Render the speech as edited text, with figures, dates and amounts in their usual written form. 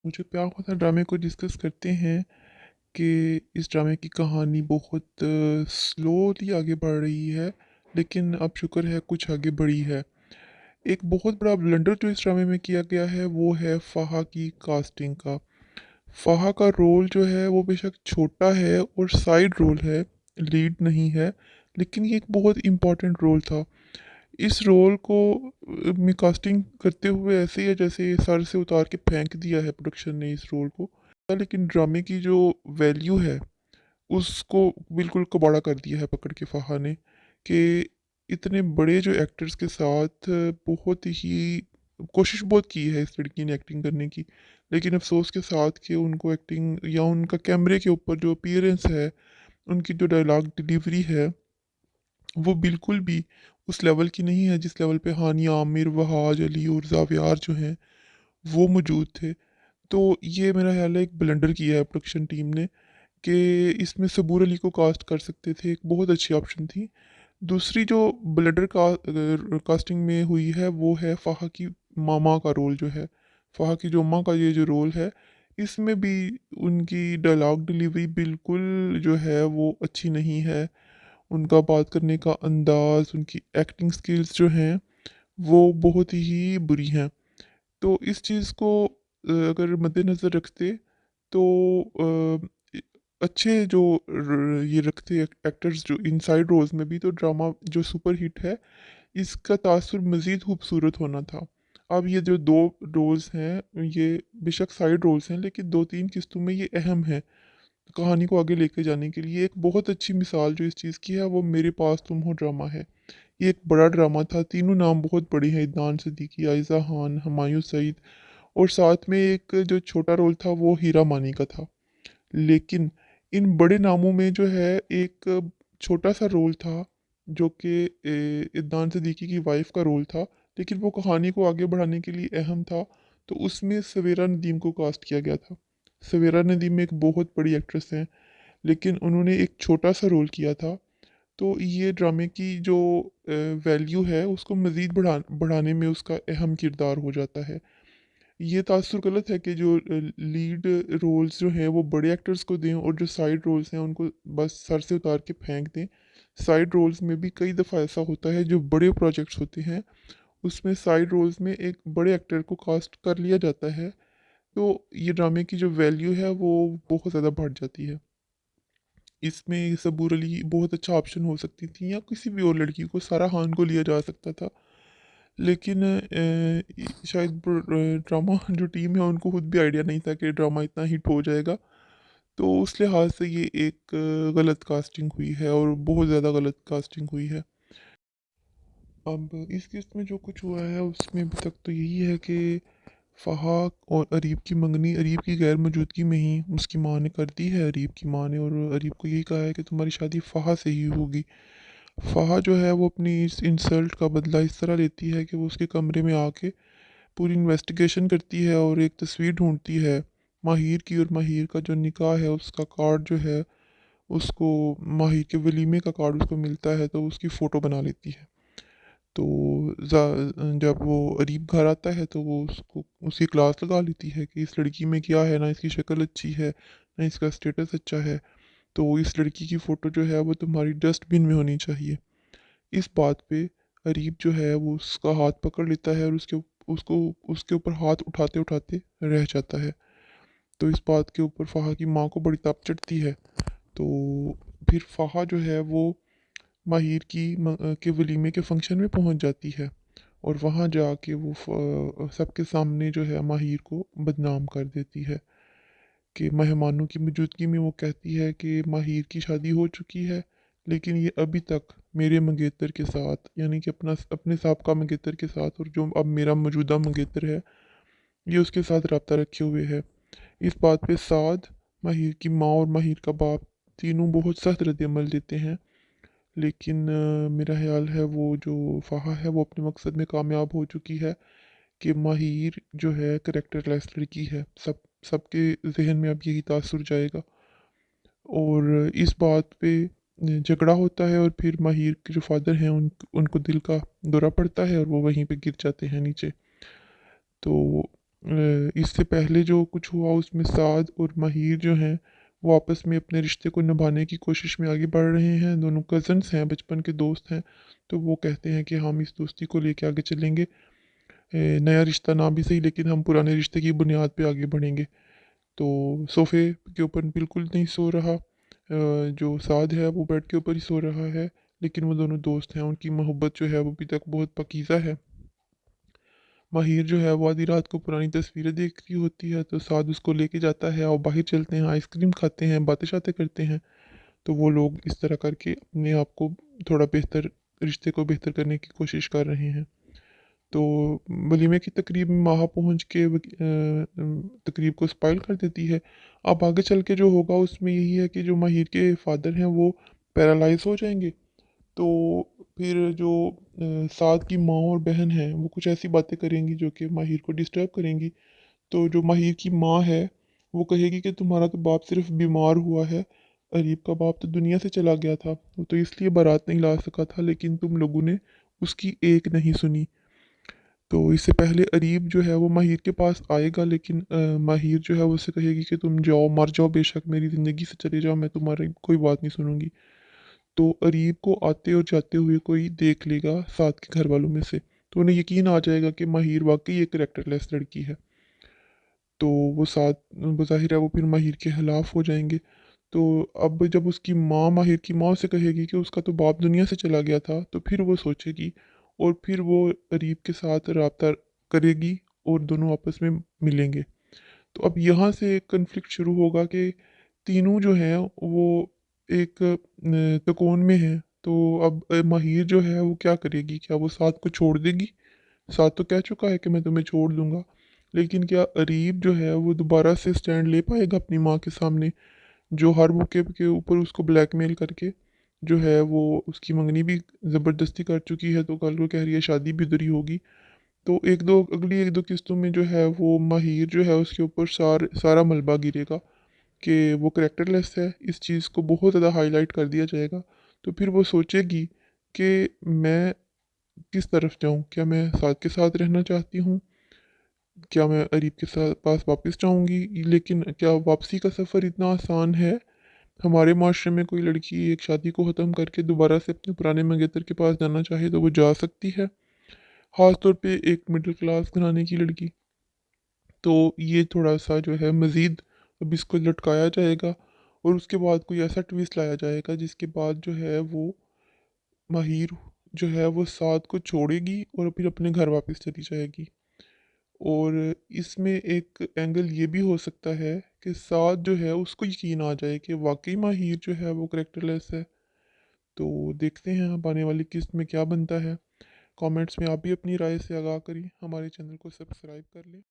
मुझे प्यार होता ड्रामे को डिस्कस करते हैं कि इस ड्रामे की कहानी बहुत स्लोली आगे बढ़ रही है, लेकिन अब शुक्र है कुछ आगे बढ़ी है। एक बहुत बड़ा ब्लंडर जो इस ड्रामे में किया गया है वो है फ़ाहा की कास्टिंग का। फ़ाहा का रोल जो है वो बेशक छोटा है और साइड रोल है, लीड नहीं है, लेकिन ये एक बहुत इम्पोर्टेंट रोल था। इस रोल को में कास्टिंग करते हुए ऐसे ही है जैसे सर से उतार के फेंक दिया है प्रोडक्शन ने इस रोल को। लेकिन ड्रामे की जो वैल्यू है उसको बिल्कुल कबाड़ा कर दिया है पकड़ के फ़ाहा ने, कि इतने बड़े जो एक्टर्स के साथ बहुत ही कोशिश बहुत की है इस लड़की ने एक्टिंग करने की, लेकिन अफसोस के साथ कि उनको एक्टिंग या उनका कैमरे के ऊपर जो अपीयरेंस है, उनकी जो डायलॉग डिलीवरी है, वो बिल्कुल भी उस लेवल की नहीं है जिस लेवल पे हानिया आमिर, वहाज अली और जावियार जो हैं वो मौजूद थे। तो ये मेरा ख्याल है एक ब्लंडर किया है प्रोडक्शन टीम ने, कि इसमें सबूर अली को कास्ट कर सकते थे, एक बहुत अच्छी ऑप्शन थी। दूसरी जो ब्लंडर कास्टिंग में हुई है वो है फ़ाहा की मामा का रोल जो है। फ़ाहा की जो माँ का ये जो रोल है, इसमें भी उनकी डायलॉग डिलीवरी बिल्कुल जो है वो अच्छी नहीं है। उनका बात करने का अंदाज़, उनकी एक्टिंग स्किल्स जो हैं, वो बहुत ही बुरी हैं। तो इस चीज़ को अगर मद्देनज़र रखते तो इ अच्छे जो ये रखते एक्टर्स जो इन साइड रोल्स में भी, तो ड्रामा जो सुपर हिट है, इसका तासुर मज़ीद खूबसूरत होना था। अब ये जो 2 रोल्स हैं, ये बेशक साइड रोल्स हैं, लेकिन 2-3 किस्तों में ये अहम हैं। कहानी को आगे लेके जाने के लिए एक बहुत अच्छी मिसाल जो इस चीज़ की है वो मेरे पास तुम हो ड्रामा है। ये एक बड़ा ड्रामा था, तीनों नाम बहुत बड़े हैं, इदनान सिद्दीकी, आइज़ा खान, हुमायूं सईद, और साथ में एक जो छोटा रोल था वो हीरा मानी का था। लेकिन इन बड़े नामों में जो है एक छोटा सा रोल था जो कि इदनान सिद्दीकी की वाइफ का रोल था, लेकिन वो कहानी को आगे बढ़ाने के लिए अहम था। तो उसमें सवेरा नदीम को कास्ट किया गया था। सवेरा नदीम एक बहुत बड़ी एक्ट्रेस हैं, लेकिन उन्होंने एक छोटा सा रोल किया था। तो ये ड्रामे की जो वैल्यू है उसको मज़ीद बढ़ाने में उसका अहम किरदार हो जाता है। ये तासुर गलत है कि जो लीड रोल्स जो हैं वो बड़े एक्टर्स को दें और जो साइड रोल्स हैं उनको बस सर से उतार के फेंक दें। साइड रोल्स में भी कई दफ़ा ऐसा होता है, जो बड़े प्रोजेक्ट्स होते हैं उसमें साइड रोल्स में एक बड़े एक्टर को कास्ट कर लिया जाता है। तो ये ड्रामे की जो वैल्यू है वो बहुत ज़्यादा बढ़ जाती है। इसमें सबूर अली बहुत अच्छा ऑप्शन हो सकती थी, या किसी भी और लड़की को, सारा खान को लिया जा सकता था। लेकिन शायद ड्रामा जो टीम है उनको खुद भी आइडिया नहीं था कि ड्रामा इतना हिट हो जाएगा। तो उस लिहाज से ये एक गलत कास्टिंग हुई है, और बहुत ज़्यादा गलत कास्टिंग हुई है। अब इस किस्त में जो कुछ हुआ है उसमें अभी तक तो यही है कि फ़हा और अरीब की मंगनी अरीब की गैर मौजूदगी में ही उसकी माँ ने कर दी है, अरीब की माँ ने, और अरीब को यही कहा है कि तुम्हारी शादी फ़हा से ही होगी। फ़हा जो है वो अपनी इस इंसल्ट का बदला इस तरह लेती है कि वो उसके कमरे में आके पूरी इन्वेस्टिगेशन करती है और एक तस्वीर ढूंढती है माहिर की, और माहिर का जो निकाह है उसका कार्ड जो है उसको, माहिर के वलीमे का कार्ड उसको मिलता है, तो उसकी फ़ोटो बना लेती है। तो जब वो अरीब घर आता है तो वो उसको उसकी क्लास लगा लेती है कि इस लड़की में क्या है, ना इसकी शक्ल अच्छी है, ना इसका स्टेटस अच्छा है, तो इस लड़की की फ़ोटो जो है वो तुम्हारी डस्टबिन में होनी चाहिए। इस बात पे अरीब जो है वो उसका हाथ पकड़ लेता है और उसको उसके ऊपर हाथ उठाते उठाते रह जाता है। तो इस बात के ऊपर फ़ाहा की माँ को बड़ी तप चढ़ती है। तो फिर फ़ाहा जो है वो माहिर की के वलीमे के फंक्शन में पहुंच जाती है, और वहां जाके वो सबके सामने जो है माहिर को बदनाम कर देती है, कि मेहमानों की मौजूदगी में वो कहती है कि माहिर की शादी हो चुकी है, लेकिन ये अभी तक मेरे मंगेतर के साथ, यानी कि अपने साबका मंगेतर के साथ, और जो अब मेरा मौजूदा मंगेतर है ये उसके साथ रब्ता रखे हुए है। इस बात पे साद, माहिर की माँ और माहिर का बाप तीनों बहुत सख्त रद्द-ए-अमल देते हैं। लेकिन मेरा ख़्याल है वो जो फ़ाहा है वो अपने मकसद में कामयाब हो चुकी है, कि माहिर जो है कैरेक्टरलेस लड़की है। सबके ज़हन में अब यही तासुर जाएगा, और इस बात पे झगड़ा होता है, और फिर माहिर के जो फ़ादर हैं उनको दिल का दौरा पड़ता है और वो वहीं पे गिर जाते हैं नीचे। तो इससे पहले जो कुछ हुआ उसमें साद और माहिर जो हैं वो आपस में अपने रिश्ते को निभाने की कोशिश में आगे बढ़ रहे हैं। दोनों कज़न्स हैं, बचपन के दोस्त हैं। तो वो कहते हैं कि हम इस दोस्ती को लेके आगे चलेंगे। नया रिश्ता ना भी सही, लेकिन हम पुराने रिश्ते की बुनियाद पे आगे बढ़ेंगे। तो सोफ़े के ऊपर बिल्कुल नहीं सो रहा। जो साद है वो बेड के ऊपर ही सो रहा है। लेकिन वो दोनों दोस्त हैं, उनकी मोहब्बत जो है वो अभी तक बहुत पकीज़ा है। माहिर जो है वो आधी रात को पुरानी तस्वीरें देख रही होती है, तो साद उसको लेके जाता है और बाहर चलते हैं, आइसक्रीम खाते हैं, बातें शातें करते हैं। तो वो लोग इस तरह करके अपने आप को थोड़ा बेहतर, रिश्ते को बेहतर करने की कोशिश कर रहे हैं। तो वलीमे की तकरीब में माहा पहुँच के तकरीब को स्पॉइल कर देती है। अब आगे चल के जो होगा उसमें यही है कि जो माहिर के फादर हैं वो पैरालाइज हो जाएंगे। तो फिर जो साद की माँ और बहन है वो कुछ ऐसी बातें करेंगी जो कि माहिर को डिस्टर्ब करेंगी। तो जो माहिर की माँ है वो कहेगी कि तुम्हारा तो बाप सिर्फ बीमार हुआ है, अरीब का बाप तो दुनिया से चला गया था, वो तो इसलिए बारात नहीं ला सका था, लेकिन तुम लोगों ने उसकी एक नहीं सुनी। तो इससे पहले अरीब जो है वो माहिर के पास आएगा, लेकिन माहिर जो है वो उससे कहेगी कि तुम जाओ, मर जाओ बेशक, मेरी ज़िंदगी से चले जाओ, मैं तुम्हारी कोई बात नहीं सुनूंगी। तो अरीब को आते और जाते हुए कोई देख लेगा साथ के घर वालों में से, तो उन्हें यकीन आ जाएगा कि माहिर वाकई एक करेक्टरलेस लड़की है। तो वो साथ बज़ाहिर है वो फिर माहिर के खिलाफ हो जाएंगे। तो अब जब उसकी माँ, माहिर की माँ उसे कहेगी कि उसका तो बाप दुनिया से चला गया था, तो फिर वो सोचेगी और फिर वो अरीब के साथ रब्ता करेगी और दोनों आपस में मिलेंगे। तो अब यहाँ से कन्फ्लिक्ट शुरू होगा कि तीनों जो हैं वो एक तकोन में हैं। तो अब माहिर जो है वो क्या करेगी? क्या वो साथ को छोड़ देगी? साथ तो कह चुका है कि मैं तुम्हें छोड़ दूंगा, लेकिन क्या अरीब जो है वो दोबारा से स्टैंड ले पाएगा अपनी माँ के सामने, जो हर मौके के ऊपर उसको ब्लैकमेल करके जो है वो उसकी मंगनी भी ज़बरदस्ती कर चुकी है, तो कल को कह रही है शादी भी उधर ही होगी। तो एक दो किस्तों में जो है वो माहिर जो है उसके ऊपर सारा मलबा गिरेगा कि वो करेक्टरलेस है। इस चीज़ को बहुत ज़्यादा हाईलाइट कर दिया जाएगा। तो फिर वो सोचेगी कि मैं किस तरफ जाऊँ? क्या मैं साद के साथ रहना चाहती हूँ? क्या मैं अरीब के साथ पास वापस जाऊँगी? लेकिन क्या वापसी का सफ़र इतना आसान है? हमारे माशरे में कोई लड़की एक शादी को ख़त्म करके दोबारा से अपने पुराने मंगेतर के पास जाना चाहे तो वो जा सकती है, ख़ास तौर पे एक मिडिल क्लास घराने की लड़की। तो ये थोड़ा-सा जो है मज़ीद अब इसको लटकाया जाएगा और उसके बाद कोई ऐसा ट्विस्ट लाया जाएगा जिसके बाद जो है वो माहिर जो है वो साद को छोड़ेगी और फिर अपने घर वापस चली जाएगी। और इसमें एक एंगल ये भी हो सकता है कि साद जो है उसको यकीन आ जाए कि वाक़ई माहिर जो है वो कैरेक्टरलेस है। तो देखते हैं अब आने वाली किस्त में क्या बनता है। कमेंट्स में आप भी अपनी राय से आगाह करिए। हमारे चैनल को सब्सक्राइब कर लें।